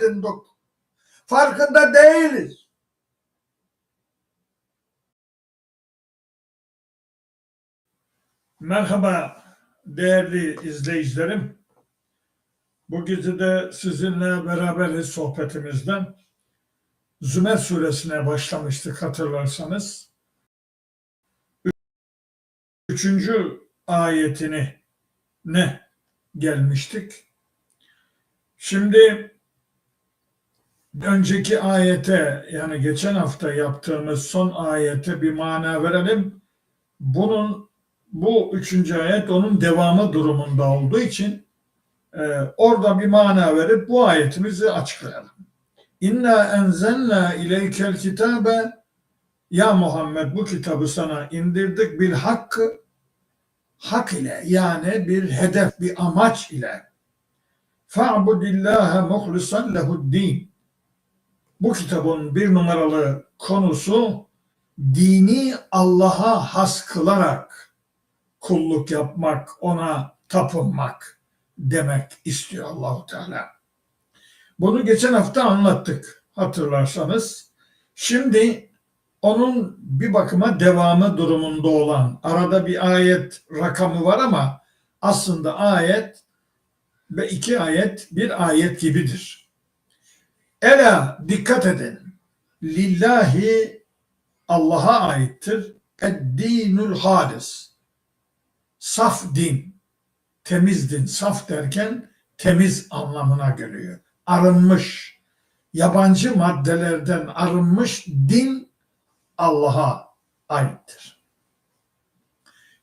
edindik. Farkında değiliz. Merhaba değerli izleyicilerim. Bu gece de sizinle beraberiz sohbetimizden. Zümer suresine başlamıştık hatırlarsanız. 3. ayetine gelmiştik. Şimdi önceki ayete, yani geçen hafta yaptığımız son ayete bir mana verelim. Bu 3. ayet onun devamı durumunda olduğu için orada bir mana verip bu ayetimizi açıklayalım. İnna enzelna ileykel kitabe, ya Muhammed bu kitabı sana indirdik bil hakkı, hak ile, yani bir hedef, bir amaç ile. Fa'budillâhe muhlisan lehu'd-din. Bu kitabın bir numaralı konusu dini Allah'a has kılarak kulluk yapmak, ona tapınmak demek istiyor Allahu Teala. Bunu geçen hafta anlattık hatırlarsanız. Şimdi onun bir bakıma devamı durumunda olan, arada bir ayet rakamı var ama aslında ayet ve 2 ayet bir ayet gibidir. Ela, dikkat edin. Lillahi, Allah'a aittir. Ed-dinul halis. Saf din. Temiz din. Saf derken temiz anlamına geliyor. Arınmış. Yabancı maddelerden arınmış din Allah'a aittir.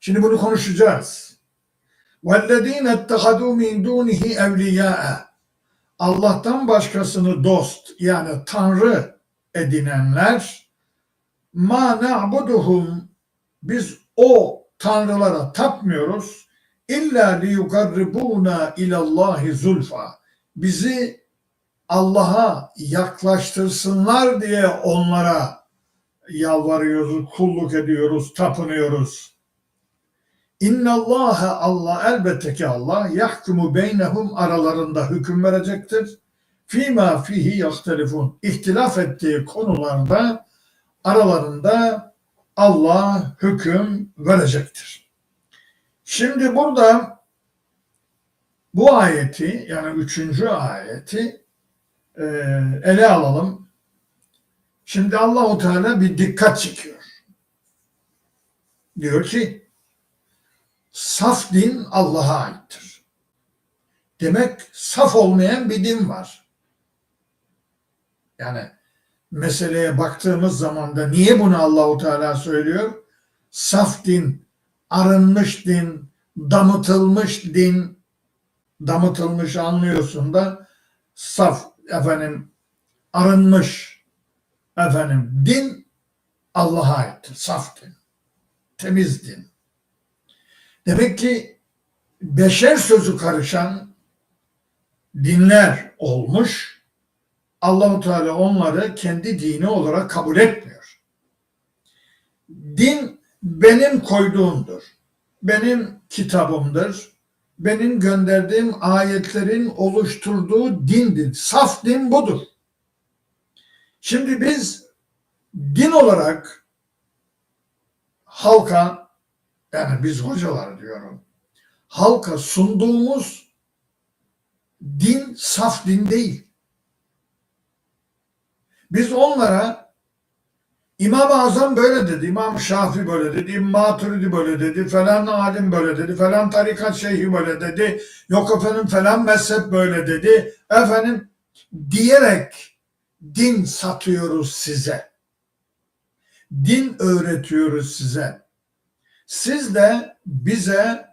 Şimdi bunu konuşacağız. وَالَّذ۪ينَ اتَّخَذُوا مِنْ دُونِهِ اَوْلِيَاءَ. Allah'tan başkasını dost, yani Tanrı edinenler, ma na'buduhum, biz o tanrılara tapmıyoruz, illa liyukarribuna ilallahi zulfa, bizi Allah'a yaklaştırsınlar diye onlara yalvarıyoruz, kulluk ediyoruz, tapınıyoruz. İnnallâhe, Allah, elbette ki Allah, yahkumu beynehum, aralarında hüküm verecektir. Fîmâ fihi yahtelifun, ihtilaf ettiği konularda aralarında Allah hüküm verecektir. Şimdi burada bu ayeti, yani 3. ayeti ele alalım. Şimdi Allahu Teala bir dikkat çekiyor. Diyor ki saf din Allah'a aittir. Demek saf olmayan bir din var. Yani meseleye baktığımız zaman da niye bunu Allahu Teala söylüyor? Saf din, arınmış din, damıtılmış din, damıtılmış anlıyorsun da saf, arınmış din Allah'a aittir. Saf din, temiz din. Demek ki beşer sözü karışan dinler olmuş. Allah-u Teala onları kendi dini olarak kabul etmiyor. Din benim koyduğumdur. Benim kitabımdır. Benim gönderdiğim ayetlerin oluşturduğu dindir. Saf din budur. Şimdi biz din olarak halka, yani biz hocalar diyorum, halka sunduğumuz din saf din değil. Biz onlara İmam-ı Azam böyle dedi, İmam Şafii böyle dedi, İmam Maturidi böyle dedi, falan alim böyle dedi, falan tarikat şeyhi böyle dedi, yok efendim falan mezhep böyle dedi, diyerek din satıyoruz size. Din öğretiyoruz size. Siz de bize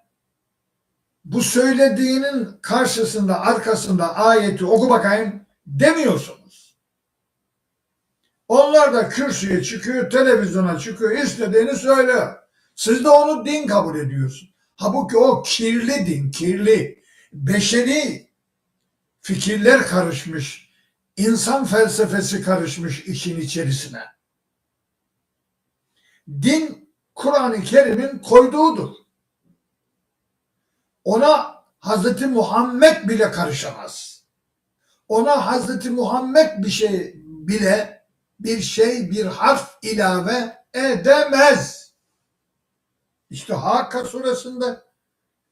bu söylediğinin karşısında, arkasında ayeti oku bakayım demiyorsunuz. Onlar da kürsüye çıkıyor, televizyona çıkıyor, istediğini söylüyor. Siz de onu din kabul ediyorsun. Halbuki o kirli din, kirli, beşeri fikirler karışmış, insan felsefesi karışmış işin içerisine. Din, Kur'an-ı Kerim'in koyduğudur. Ona Hazreti Muhammed bile karışamaz. Ona Hazreti Muhammed bir harf ilave edemez. İşte Hakka suresinde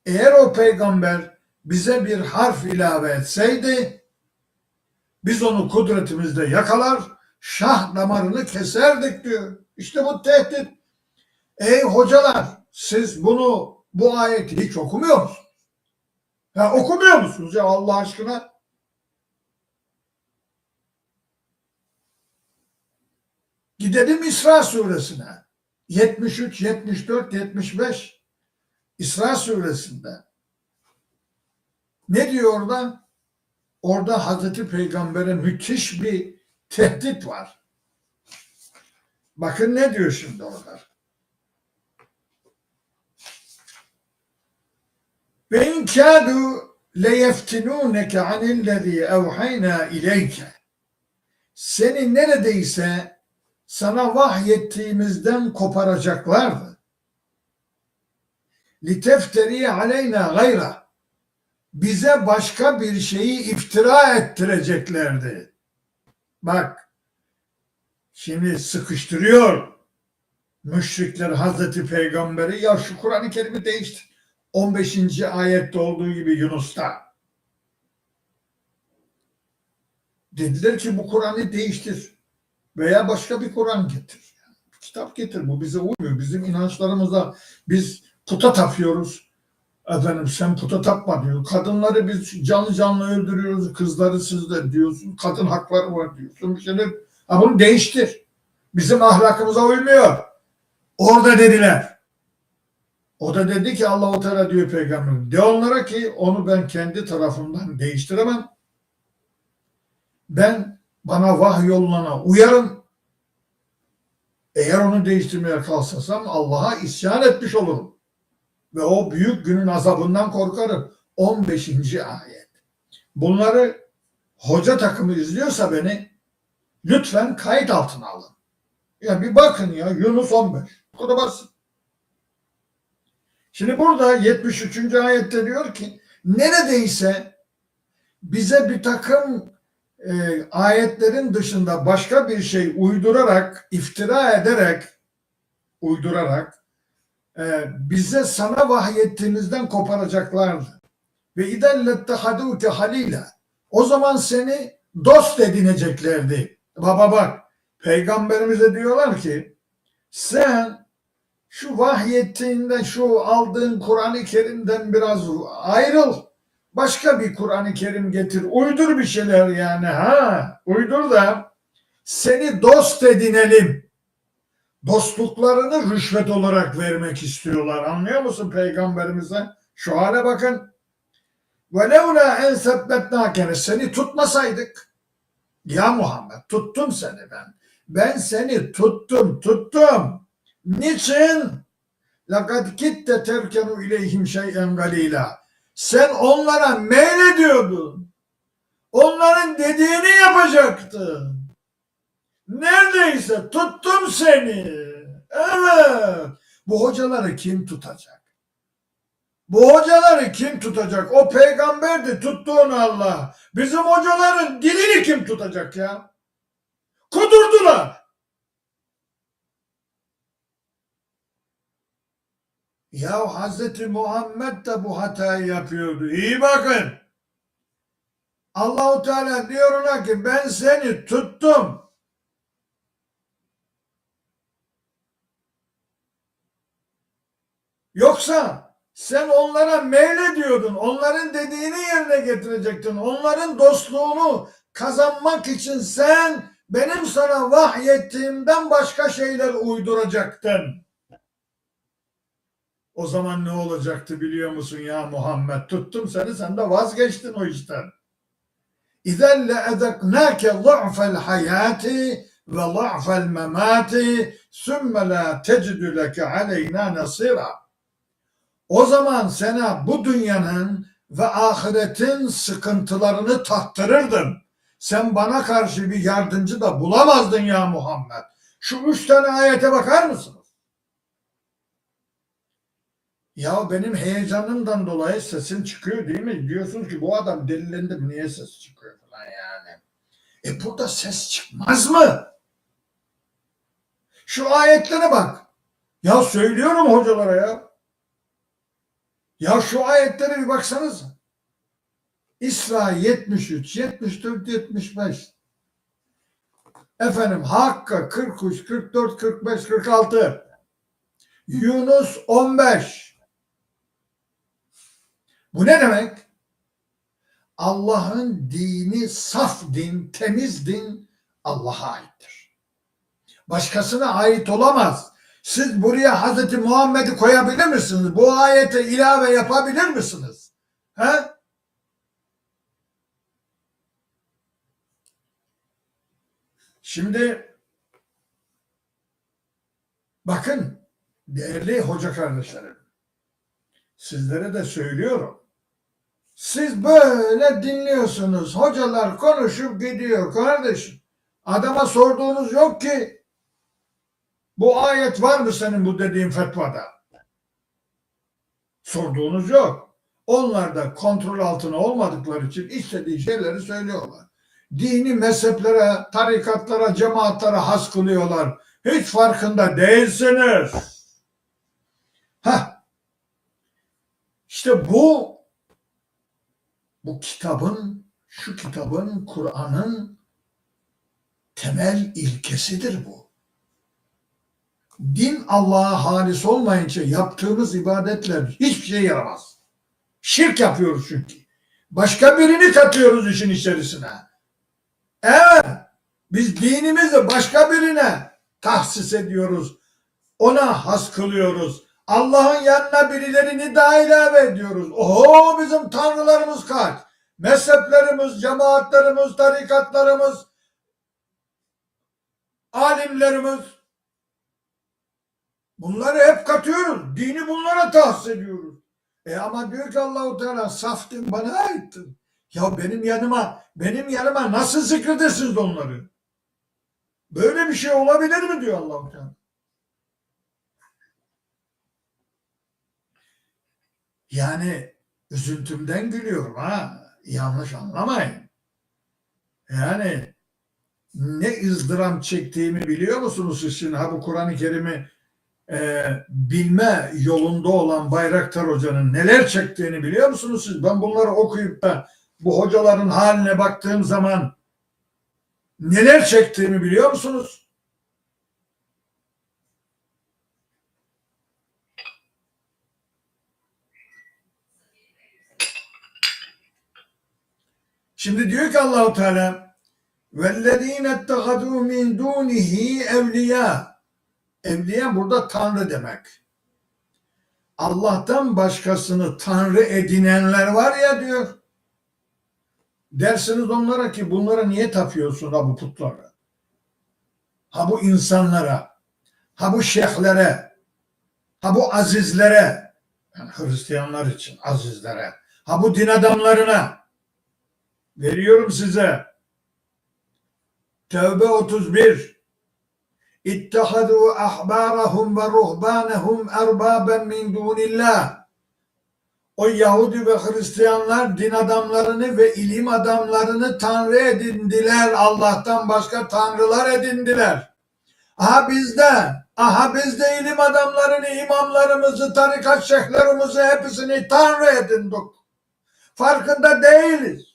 eğer o peygamber bize bir harf ilave etseydi biz onu kudretimizde yakalar, şah damarını keserdik diyor. İşte bu tehdit. Ey hocalar, siz bu ayeti hiç okumuyor musunuz? Ya okumuyor musunuz ya Allah aşkına? Gidelim İsra suresine. 73, 74, 75 İsra suresinde. Ne diyor orada? Orada Hazreti Peygamber'e müthiş bir tehdit var. Bakın ne diyor şimdi orada. Ve in kâdû leyeftinûneke anillezî evhaynâ ileyke. Seni neredeyse sana vahyettiğimizden koparacaklardı. Litefteri aleyna gayra. Bize başka bir şeyi iftira ettireceklerdi. Bak, şimdi sıkıştırıyor müşrikler Hazreti Peygamber'i. Ya şu Kur'an-ı Kerim'i değiştir. 15. ayette olduğu gibi Yunus'ta. Dediler ki bu Kur'an'ı değiştir veya başka bir Kur'an getir. Bir kitap getir, bu bize uymuyor. Bizim inançlarımıza biz puta tapıyoruz. Efendim sen puta tapma diyor. Kadınları biz canlı canlı öldürüyoruz. Kızları siz de diyorsun. Kadın hakları var diyorsun. Bir şeyler. Ha bunu değiştir. Bizim ahlakımıza uymuyor. Orada dediler. O da dedi ki Allah-u Teala diyor peygamberim. De onlara ki onu ben kendi tarafımdan değiştiremem. Ben bana vahyolunana uyarım. Eğer onu değiştirmeye kalksam Allah'a isyan etmiş olurum. Ve o büyük günün azabından korkarım. 15. ayet. Bunları hoca takımı izliyorsa beni lütfen kayıt altına alın. Ya bir bakın ya Yunus 15. Bu kadar basit. Şimdi burada 73. ayette diyor ki neredeyse bize bir takım ayetlerin dışında başka bir şey uydurarak, iftira ederek, bize sana vahyettiğimizden koparacaklardı. Ve idellette haduke halila. O zaman seni dost edineceklerdi. Baba bak, peygamberimize diyorlar ki sen şu vahyettiğinde şu aldığın Kur'an-ı Kerim'den biraz ayrıl. Başka bir Kur'an-ı Kerim getir. Uydur bir şeyler yani. Uydur da seni dost edinelim. Dostluklarını rüşvet olarak vermek istiyorlar. Anlıyor musun peygamberimize? Şu hale bakın. وَلَوْلَا اَنْ سَبَّتْنَاكَ. Seni tutmasaydık. Ya Muhammed tuttum seni ben. Ben seni tuttum. Niçin? لَقَدْ كِتَّ تَرْكَنُ اِلَيْهِمْ شَيْئًا قَلِيلًا. Sen onlara meylediyordun. Onların dediğini yapacaktın. Neredeyse tuttum seni. Evet. Bu hocaları kim tutacak? Bu hocaları kim tutacak? O peygamberdi tuttuğunu Allah. Bizim hocaların dilini kim tutacak ya? Kudurdular. Ya Hazreti Muhammed de bu hatayı yapıyordu. İyi bakın. Allah-u Teala diyor ona ki ben seni tuttum. Yoksa sen onlara meylediyordun. Onların dediğini yerine getirecektin. Onların dostluğunu kazanmak için sen benim sana vahyettiğimden başka şeyler uyduracaktın. O zaman ne olacaktı biliyor musun ya Muhammed? Tuttum seni, sen de vazgeçtin o işten. İzen le'ezeknâke za'fel hayâti ve za'fel memâti sümme la tecidü leke aleynâ nasîrâ. O zaman sana bu dünyanın ve ahiretin sıkıntılarını tattırırdım. Sen bana karşı bir yardımcı da bulamazdın ya Muhammed. Şu 3 tane ayete bakar mısınız? Ya benim heyecanımdan dolayı sesim çıkıyor değil mi? Diyorsunuz ki bu adam delilendi mi? Niye ses çıkıyor falan. yani. Burada ses çıkmaz mı? Şu ayetlere bak. Ya söylüyorum hocalara ya. Ya şu ayetlere bir baksanız. İsra 73, 74, 75. Efendim Hakka 43, 44, 45, 46. Yunus 15. Bu ne demek? Allah'ın dini saf din, temiz din Allah'a aittir. Başkasına ait olamaz. Siz buraya Hazreti Muhammed'i koyabilir misiniz? Bu ayete ilave yapabilir misiniz? He? Şimdi bakın değerli hoca kardeşlerim, sizlere de söylüyorum. Siz böyle dinliyorsunuz. Hocalar konuşup gidiyor kardeşim. Adama sorduğunuz yok ki. Bu ayet var mı senin bu dediğin fetvada? Sorduğunuz yok. Onlar da kontrol altına olmadıkları için istediği şeyleri söylüyorlar. Dini mezheplere, tarikatlara, cemaatlara has kılıyorlar. Hiç farkında değilsiniz. İşte bu kitabın, şu kitabın, Kur'an'ın temel ilkesidir bu. Din Allah'a halis olmayınca yaptığımız ibadetler hiçbir şey yaramaz. Şirk yapıyoruz çünkü. Başka birini katıyoruz işin içerisine. Evet, biz dinimizi başka birine tahsis ediyoruz. Ona has kılıyoruz. Allah'ın yanına birilerini daha ilave ediyoruz. Oho, bizim tanrılarımız kaç? Mezheplerimiz, cemaatlerimiz, tarikatlarımız, alimlerimiz. Bunları hep katıyoruz. Dini bunlara tahsis ediyoruz. Ama diyor ki Allah-u Teala saf din bana aittir. Ya benim yanıma nasıl zikredersiniz onları? Böyle bir şey olabilir mi diyor Allah-u Teala. Yani üzüntümden gülüyorum ha. Yanlış anlamayın. Yani ne ızdıram çektiğimi biliyor musunuz siz şimdi? Bu Kur'an-ı Kerim'i bilme yolunda olan Bayraktar Hoca'nın neler çektiğini biliyor musunuz siz? Ben bunları okuyup da bu hocaların haline baktığım zaman neler çektiğimi biliyor musunuz? Şimdi diyor ki Allah-u Teala وَالَّذ۪ينَ اتَّخَذُوا مِنْ دُونِهِ اَوْلِيَا. Evliya burada Tanrı demek. Allah'tan başkasını Tanrı edinenler var ya diyor. Dersiniz onlara ki bunlara niye tapıyorsun bu putlara? Bu insanlara, bu şeyhlere, bu azizlere, yani Hristiyanlar için azizlere, bu din adamlarına veriyorum size. Tevbe 31. İttehadû ahbârahum ve ruhbânehum erbâben min dûnillah. O Yahudi ve Hristiyanlar din adamlarını ve ilim adamlarını tanrı edindiler. Allah'tan başka tanrılar edindiler. Biz de ilim adamlarını, imamlarımızı, tarikat şeyhlerimizi hepsini tanrı edindik. Farkında değiliz.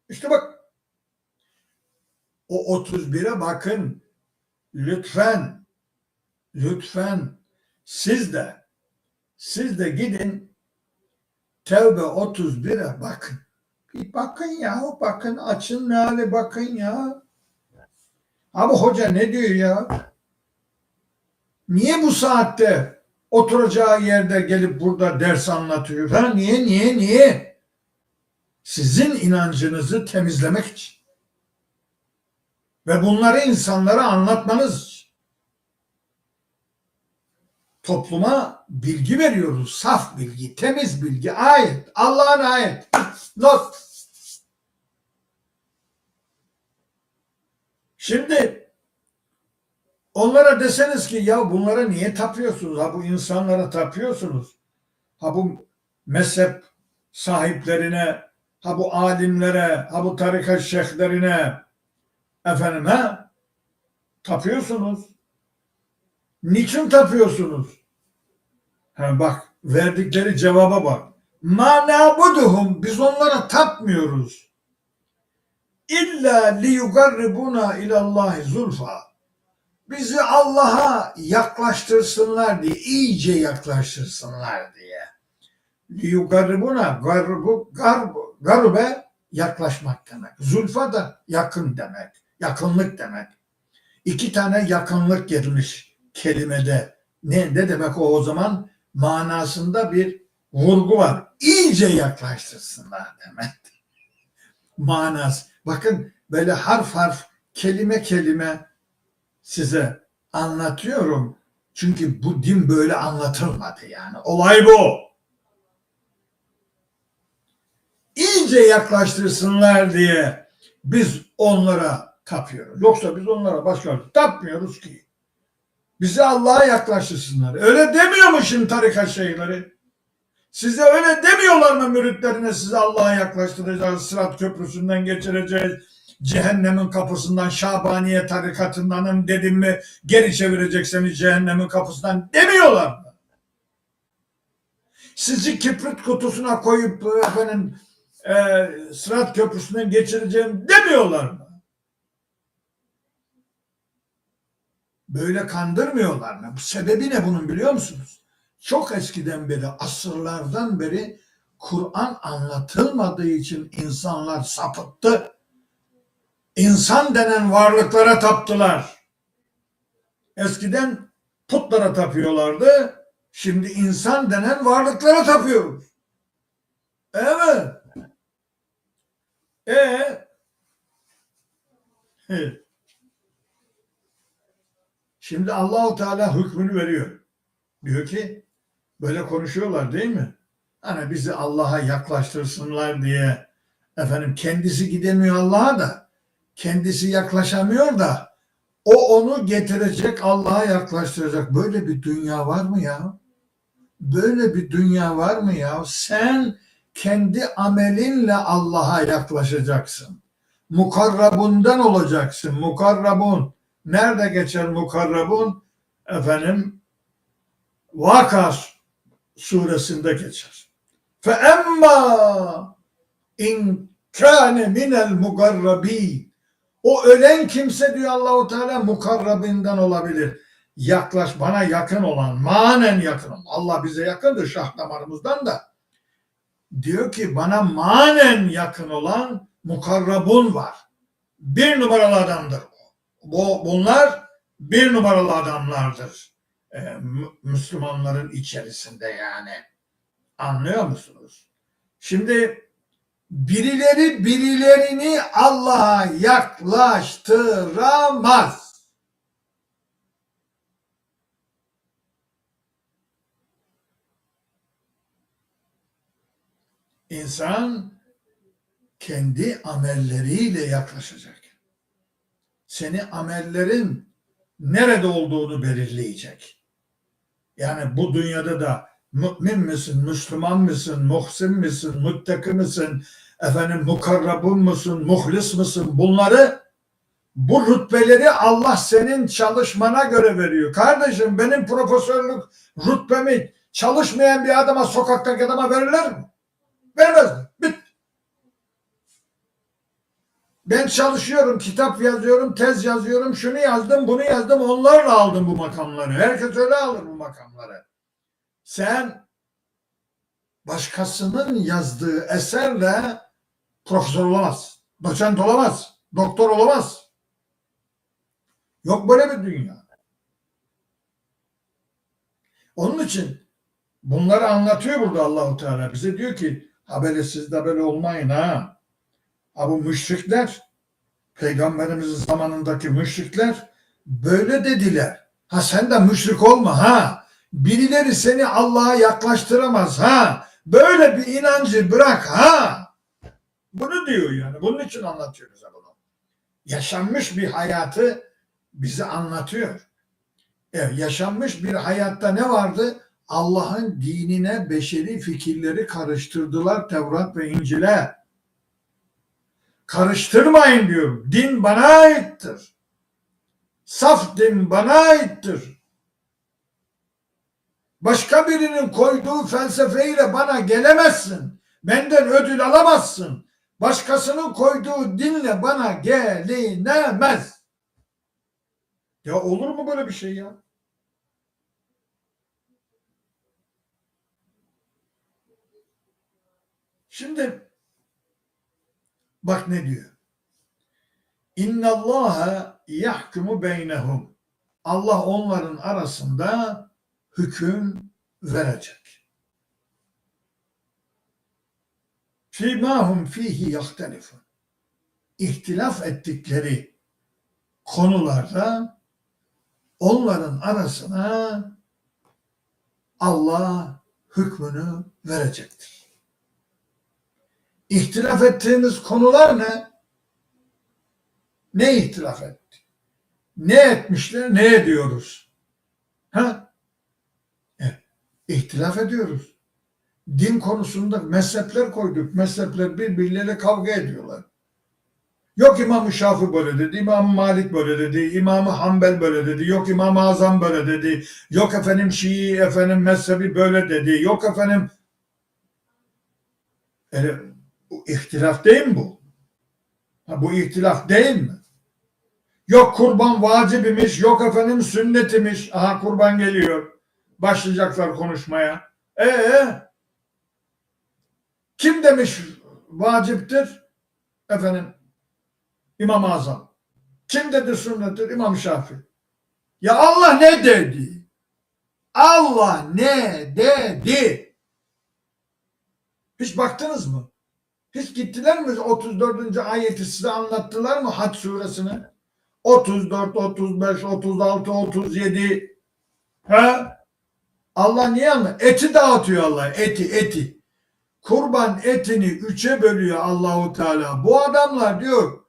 İşte bak, o 31'e bakın. Lütfen siz de gidin Tevbe 31'e bakın. Bir bakın ya, bakın, açın meali bakın ya. Bu hoca ne diyor ya? Niye bu saatte oturacağı yerde gelip burada ders anlatıyor? Niye? Sizin inancınızı temizlemek için. Ve bunları insanlara anlatmanız için. Topluma bilgi veriyoruz. Saf bilgi, temiz bilgi, ayet, Allah'ın ayet. Not. Şimdi onlara deseniz ki ya bunlara niye tapıyorsunuz? Bu insanlara tapıyorsunuz. Bu mezhep sahiplerine, ha bu alimlere, ha bu tarikat şeyhlerine efendim tapıyorsunuz. Niçin tapıyorsunuz? Ha bak, verdikleri cevaba bak. Ma na'buduhum, biz onlara tapmıyoruz. İlla liyugarribuna ilallahi zulfa. Bizi Allah'a yaklaştırsınlar diye, iyice yaklaştırsınlar diye. Liyugarribuna, garbe yaklaşmak demek. Zulfa da yakın demek. Yakınlık demek. İki tane yakınlık gelmiş kelimede. Ne demek o zaman? Manasında bir vurgu var. İyice yaklaştırsınlar demek. Manası. Bakın böyle harf harf, kelime kelime size anlatıyorum. Çünkü bu din böyle anlatılmadı yani. Olay bu. İyice yaklaştırsınlar diye biz onlara tapıyoruz. Yoksa biz onlara başka tapmıyoruz ki. Bizi Allah'a yaklaştırsınlar. Öyle demiyor mu şimdi tarikat şeyhleri? Size öyle demiyorlar mı müritlerine, sizi Allah'a yaklaştıracağız, Sırat Köprüsü'nden geçireceğiz, cehennemin kapısından, Şabaniye tarikatından dedim mi geri çevirecekseniz cehennemin kapısından demiyorlar mı? Sizi kibrit kutusuna koyup efendim Sırat Köprüsü'nden geçireceğim demiyorlar mı? Böyle kandırmıyorlar mı? Bu sebebi ne bunun biliyor musunuz? Çok eskiden beri, asırlardan beri Kur'an anlatılmadığı için insanlar sapıttı. İnsan denen varlıklara taptılar. Eskiden putlara tapıyorlardı. Şimdi insan denen varlıklara tapıyoruz. Evet. Şimdi Allahu Teala hükmünü veriyor. Diyor ki böyle konuşuyorlar değil mi? Hani bizi Allah'a yaklaştırsınlar diye efendim kendisi gidemiyor Allah'a da kendisi yaklaşamıyor da o onu getirecek, Allah'a yaklaştıracak. Böyle bir dünya var mı ya? Böyle bir dünya var mı ya? Sen kendi amelinle Allah'a yaklaşacaksın. Mukarrabundan olacaksın. Mukarrabun. Nerede geçer mukarrabun? Efendim Vaka suresinde geçer. Fe emma in kâne minel mugarrabîn. O ölen kimse diyor Allahu Teala mukarrabinden olabilir. Bana yakın olan, manen yakın olan. Allah bize yakındır şah damarımızdan da. Diyor ki bana manen yakın olan mukarrabun var. Bir numaralı adamdır bunlar bir numaralı adamlardır. Müslümanların içerisinde yani. Anlıyor musunuz? Şimdi birileri birilerini Allah'a yaklaştıramaz. İnsan kendi amelleriyle yaklaşacak. Seni amellerin nerede olduğunu belirleyecek. Yani bu dünyada da mümin misin, Müslüman mısın, muhsin misin, muttaki misin, efendim mukarrabun musun, muhlis misin? Bu rütbeleri Allah senin çalışmana göre veriyor. Kardeşim benim profesörlük rütbemi çalışmayan bir adama, sokaktaki adama verirler mi? Vermezler. Bitti. Ben çalışıyorum, kitap yazıyorum, tez yazıyorum, şunu yazdım, bunu yazdım, onlarla aldım bu makamları. Herkes öyle alır bu makamları. Sen başkasının yazdığı eserle profesör olamaz, doçent olamaz, doktor olamaz. Yok böyle bir dünya. Onun için bunları anlatıyor burada Allahu Teala. Bize diyor ki haberi siz de böyle olmayın ha. Ha bu müşrikler, Peygamberimizin zamanındaki müşrikler böyle dediler. Ha sen de müşrik olma ha. Birileri seni Allah'a yaklaştıramaz ha. Böyle bir inancı bırak ha. Bunu diyor yani. Bunun için anlatıyor bize bunu. Yaşanmış bir hayatı bize anlatıyor. Evet, yaşanmış bir hayatta ne vardı? Allah'ın dinine beşeri fikirleri karıştırdılar Tevrat ve İncil'e. Karıştırmayın diyorum. Din bana aittir. Saf din bana aittir. Başka birinin koyduğu felsefeyle bana gelemezsin. Benden ödül alamazsın. Başkasının koyduğu dinle bana gelinemez. Ya olur mu böyle bir şey ya? Şimdi bak ne diyor. İnna Allaha yahkumu beynehum. Allah onların arasında hüküm verecek. Fîmâhum fîhî yahtelifun. İhtilaf ettikleri konularda onların arasına Allah hükmünü verecektir. İhtilaf ettiğimiz konular ne? Ne ihtilaf etti? Ne etmişler, ne ediyoruz? Ha? Evet. İhtilaf ediyoruz. Din konusunda mezhepler koyduk. Mezhepler birbirleriyle kavga ediyorlar. Yok İmam-ı Şafii böyle dedi, İmam Malik böyle dedi, İmam-ı Hanbel böyle dedi, yok İmam-ı Azam böyle dedi, yok efendim Şii, efendim mezhebi böyle dedi, yok efendim bu ihtilaf değil mi bu? Ha, bu ihtilaf değil mi? Yok kurban vacibimiz, yok efendim sünnetimiz. Aha kurban geliyor. Başlayacaklar konuşmaya. Kim demiş vaciptir? Efendim İmam-ı Azam. Kim dedi sünnettir? İmam Şafii. Ya Allah ne dedi? Allah ne dedi? Hiç baktınız mı? Hiç gittiler mi 34. ayeti size anlattılar mı Hac suresini? 34, 35, 36, 37. Ha? Allah niye anlat? Eti dağıtıyor Allah. Eti. Kurban etini 3'e bölüyor Allahu Teala. Bu adamlar diyor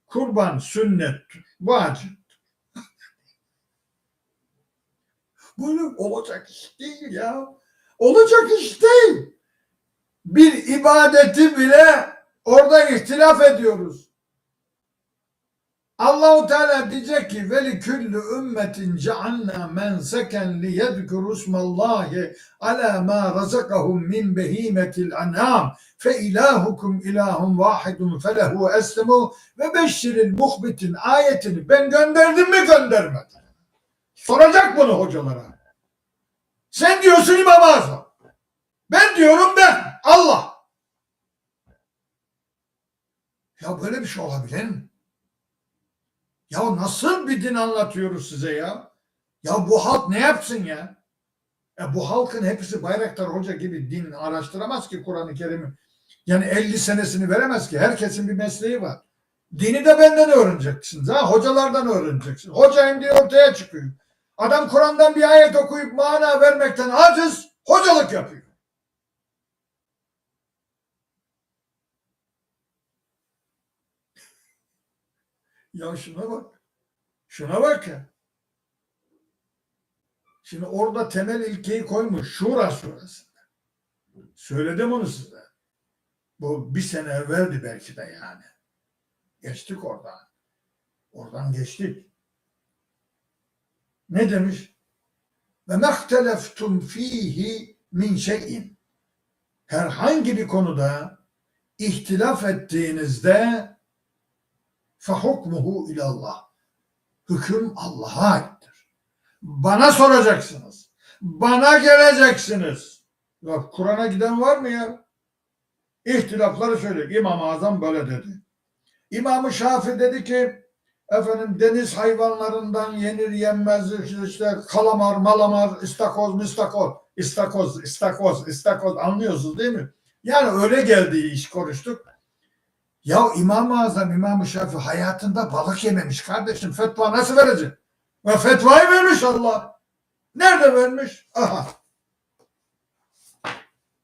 kurban sünnettir. Vacip. Bunu olacak iş değil ya. Olacak iş değil. Bir ibadeti bile orada ihtilaf ediyoruz. Allahu Teala diyecek ki veli küllü ümmetin cealna menseken li yedkuru ismallahi ala ma razakahum min behimetil an'am fe ilahukum ilahun vahidun felehu eslemu ve beşşiril muhbitin ayetini ben gönderdim mi göndermedim. Soracak bunu hocalara. Sen diyorsun İmam-ı Azam. Ben diyorum ben. Allah. Ya böyle bir şey olabilir mi? Ya nasıl bir din anlatıyoruz size ya? Ya bu halk ne yapsın ya? Bu halkın hepsi Bayraktar Hoca gibi din araştıramaz ki Kur'an-ı Kerim'i. Yani 50 senesini veremez ki. Herkesin bir mesleği var. Dini de benden öğreneceksiniz. Ha? Hocalardan öğreneceksiniz. Hocayım diye ortaya çıkıyor. Adam Kur'an'dan bir ayet okuyup mana vermekten aciz, hocalık yapıyor. Ya şuna bak. Şuna bak ya. Şimdi orada temel ilkeyi koymuş. Şura suresinde. Söyledim onu size. Bu bir sene evveldi belki de yani. Geçtik oradan. Oradan geçtik. Ne demiş? Ve mehteleftum fihi min şeyin. Herhangi bir konuda ihtilaf ettiğinizde fehukmuhu ilallah. Hüküm Allah'a aittir. Bana soracaksınız. Bana geleceksiniz. Bak Kur'an'a giden var mı ya? İhtilafları söylüyor. İmam-ı Azam böyle dedi. İmam-ı Şafii dedi ki efendim deniz hayvanlarından yenir yenmez işte kalamar, malamar, istakoz anlıyorsunuz değil mi? Yani öyle geldiği iş konuştuk. Ya İmam-ı Azam, İmam-ı Şafii hayatında balık yememiş kardeşim. Fetva nasıl verecek? Ve fetvayı vermiş Allah. Nerede vermiş? Aha.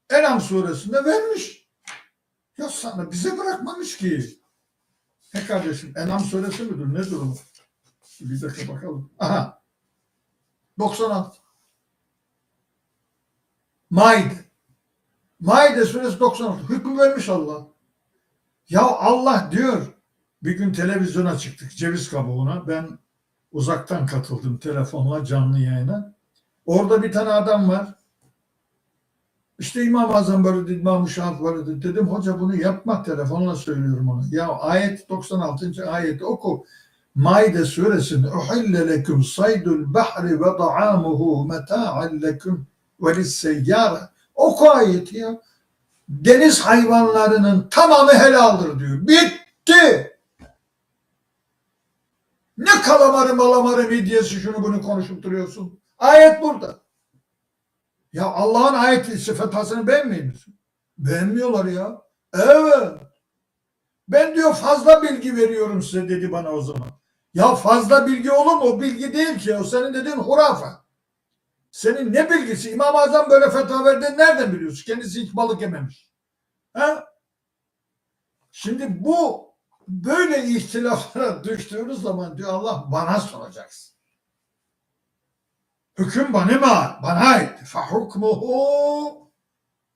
En'am suresinde vermiş. Ya sana bize bırakmamış ki. He kardeşim En'am suresi müdür? Ne durumu? Bir dakika bakalım. Aha. 96. Maide. Maide suresi 96. Hüküm vermiş Allah. Ya Allah diyor, bir gün televizyona çıktık, ceviz kabuğuna. Ben uzaktan katıldım telefonla canlı yayına. Orada bir tane adam var. İşte İmam-ı Azam böyle dedi, İmam-ı Şafii böyle dedi. Dedim hoca bunu yapma, telefonla söylüyorum ona. Ya ayet 96. ayeti oku. Maide suresinde uhille leküm saydul bahri ve da'amuhu meta'an leküm ve lisseyyare. Oku ayeti ya. Deniz hayvanlarının tamamı helaldir diyor. Bitti. Ne kalamarı malamarı midyesi şunu bunu konuşup duruyorsun. Ayet burada. Ya Allah'ın ayet sıfatasını beğenmiyor musun? Beğenmiyorlar ya. Evet. Ben diyor fazla bilgi veriyorum size dedi bana o zaman. Ya fazla bilgi olur mu? O bilgi değil ki. O senin dediğin hurafe. Senin ne bilgisi? İmam-ı Azam böyle fetva verdiğini nereden biliyorsun? Kendisi hiç balık yememiş. Ha? Şimdi bu böyle ihtilaflara düştüğünüz zaman diyor Allah bana soracaksın. Hüküm bana ait. Fehukmuhu,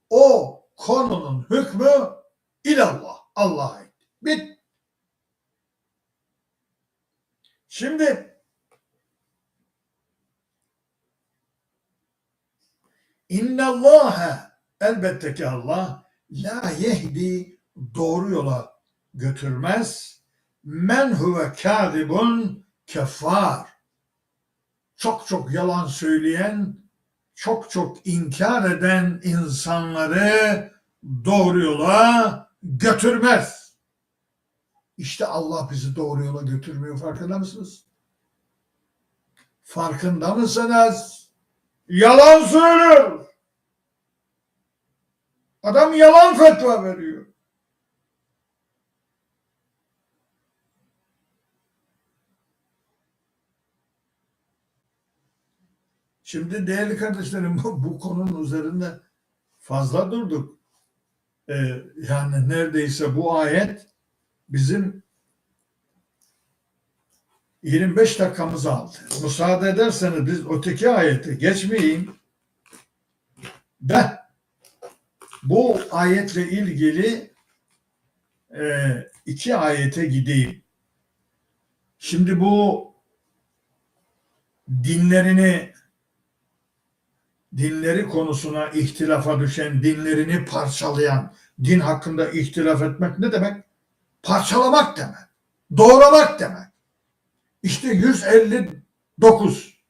o konunun hükmü ilallah. Allah'a ait. Bit. Şimdi innallâhe, elbette ki Allah la yehdi, doğru yola götürmez. Men huve kâzibun keffâr, çok çok yalan söyleyen, çok çok inkar eden insanları doğru yola götürmez. İşte Allah bizi doğru yola götürmüyor, farkında mısınız? Farkında mısınız? Yalan söylüyor. Adam yalan fetva veriyor. Şimdi değerli kardeşlerim bu konunun üzerinde fazla durduk. Yani neredeyse bu ayet bizim 25 dakikamızı aldı. Müsaade ederseniz biz öteki ayete geçmeyeyim de bu ayetle ilgili iki ayete gideyim. Şimdi bu dinleri konusuna ihtilafa düşen, dinlerini parçalayan, din hakkında ihtilaf etmek ne demek? Parçalamak demek. Doğramak demek. İşte 159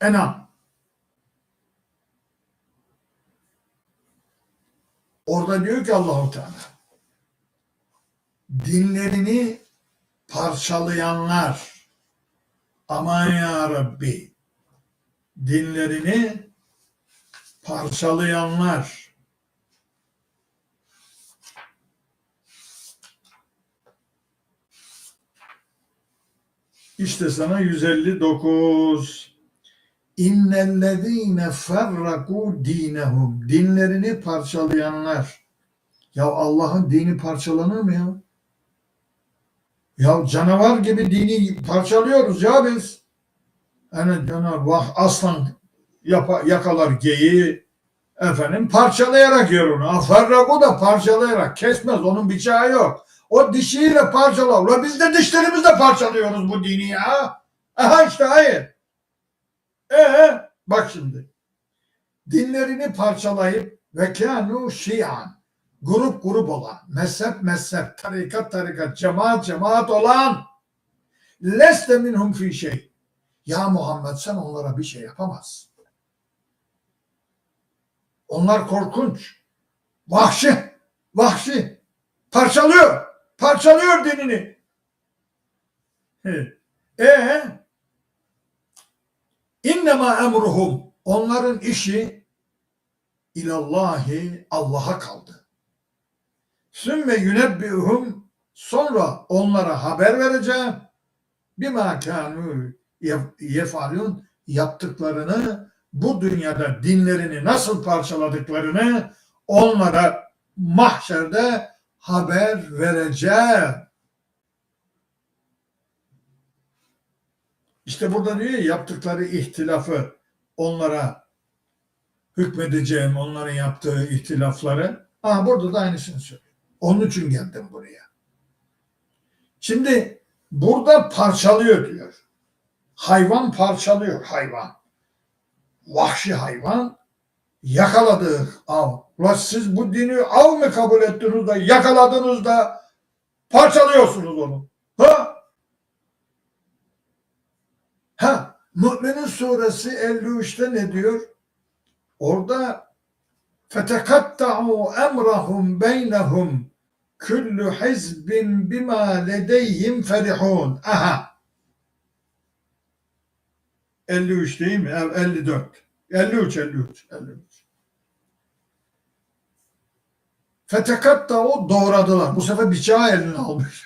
Enam. Orada diyor ki Allah-u Teala, dinlerini parçalayanlar, aman ya Rabbi, dinlerini parçalayanlar, işte sana 159 İnnellezîne ferrakû dînehum, dinlerini parçalayanlar. Ya Allah'ın dini parçalanır mı ya? Ya canavar gibi dini parçalıyoruz ya biz. Yani aslan yakalar geyiği, efendim parçalayarak yer onu. Ferrakû da parçalayarak, kesmez, onun bıçağı yok. O dişiyle parçalar. Ulan biz de dişlerimizle parçalıyoruz bu dini ya. Aha işte hayır. Bak şimdi. Dinlerini parçalayıp ve kânû şi'an, grup grup olan, mezhep, tarikat, cemaat olan, leste minhum fi şey. Ya Muhammed sen onlara bir şey yapamazsın. Onlar korkunç, vahşi, parçalıyor dinini. İnnemâ emruhum, onların işi ilallahi, Allah'a kaldı. Sümme yunebbi'uhum, sonra onlara haber vereceğim. Bima kânû yefalûn, yaptıklarını, bu dünyada dinlerini nasıl parçaladıklarını onlara mahşerde haber vereceğim. İşte burada diyor ya, yaptıkları ihtilafı onlara hükmedeceğim, onların yaptığı ihtilafları. Burada da aynısını söylüyor. Onun için geldim buraya. Şimdi burada parçalıyor diyor. Hayvan parçalıyor, hayvan. Vahşi hayvan yakaladığı av. Ulan siz bu dini av mı kabul ettiniz de yakaladınız da parçalıyorsunuz onu. Mü'minin suresi 53'te ne diyor? Orada فَتَكَتَّعُوا اَمْرَهُمْ بَيْنَهُمْ كُلُّ حِزْبٍ بِمَا لَدَيْهِمْ فَرِحُونَ. 53 değil mi? 54. 53. Fetekatta'u doğradılar. Bu sefer bıçağı eline almış.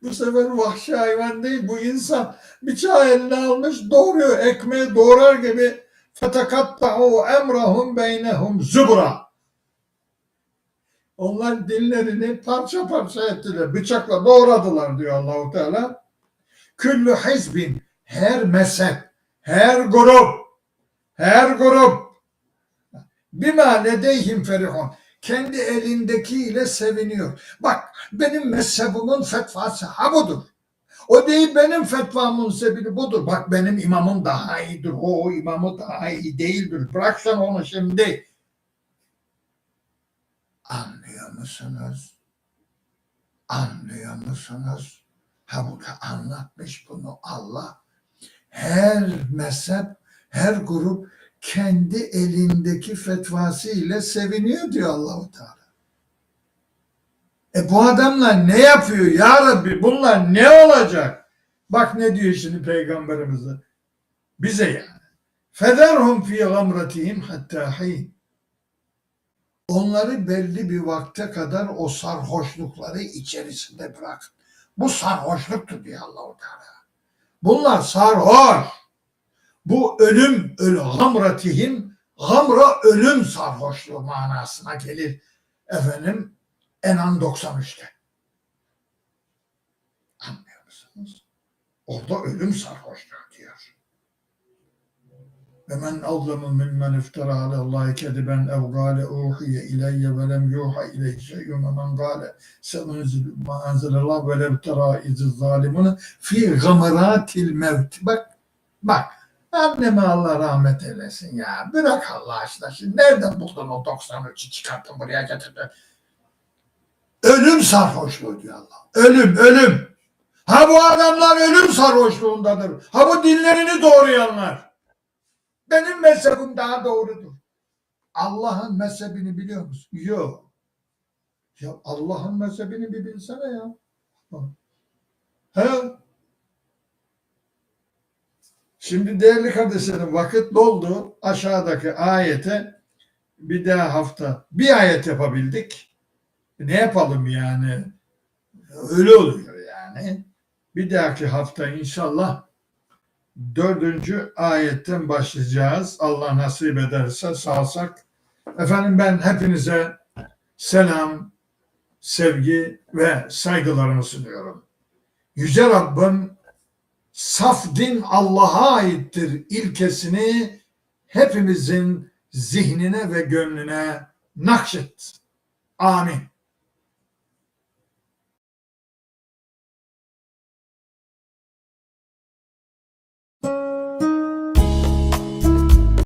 Bu sefer vahşi hayvan değil, bu insan. Bıçağı eline almış, doğruyor. Ekmeği doğrar gibi. Fetekatta'u emrahum beynehum zubra. Onlar dillerini parça parça ettiler. Bıçakla doğradılar diyor Allahu Teala. Küllü hizbin, her mezhep, her grup bima ledeyhim ferihun, kendi elindekiyle seviniyor. Bak, benim mezhebimin fetvası budur. O değil, benim fetvamın sebebi budur. Bak, benim imamım daha iyidir. O imamı daha iyi değildir. Bırak sen onu şimdi. Anlıyor musunuz? Burada anlatmış bunu Allah. Her mezhep, her grup kendi elindeki fetvası ile seviniyor diyor Allah-u Teala. Bu adamlar ne yapıyor ya Rabbi? Bunlar ne olacak? Bak ne diyor şimdi Peygamberimize. Bize yani. Federhum fi gamratihim hatta hin. Onları belli bir vakte kadar o sarhoşlukları içerisinde bırakın. Bu sarhoşluktur diyor Allah-u Teala. Bunlar sarhoş. Bu ölüm, gamratihim, gamra ölüm sarhoşluğu manasına gelir. En'am 93'te. Anlıyor musunuz? Orada ölüm sarhoşluğu diyor. Ve men azlemu mimmen iftara alallahi kediben ev gâle uhiye ileyye ve lem yuha ileyhi şeyyun ve men gâle se'unzilu ma enzelallah ve levtera iziz zalimune fi gamaratil mevt. Bak. Anneme Allah rahmet eylesin ya. Bırak Allah aşkına. Şimdi nereden buldun o 93'ü çıkarttın buraya getirdin? Ölüm sarhoşluğu diyor Allah. Ölüm. Bu adamlar ölüm sarhoşluğundadır. Bu dinlerini doğrayanlar. Benim mezhebim daha doğrudur. Allah'ın mezhebini biliyor musun? Yok. Ya Allah'ın mezhebini bir bilsene ya. Şimdi değerli kardeşlerim, vakit doldu. Aşağıdaki ayete bir daha hafta bir ayet yapabildik. Ne yapalım yani? Öyle oluyor yani. Bir dahaki hafta inşallah 4. ayetten başlayacağız. Allah nasip ederse sağsak. Ben hepinize selam, sevgi ve saygılarımı sunuyorum. Yüce Rabbim saf din Allah'a aittir ilkesini hepimizin zihnine ve gönlüne nakşet. Amin.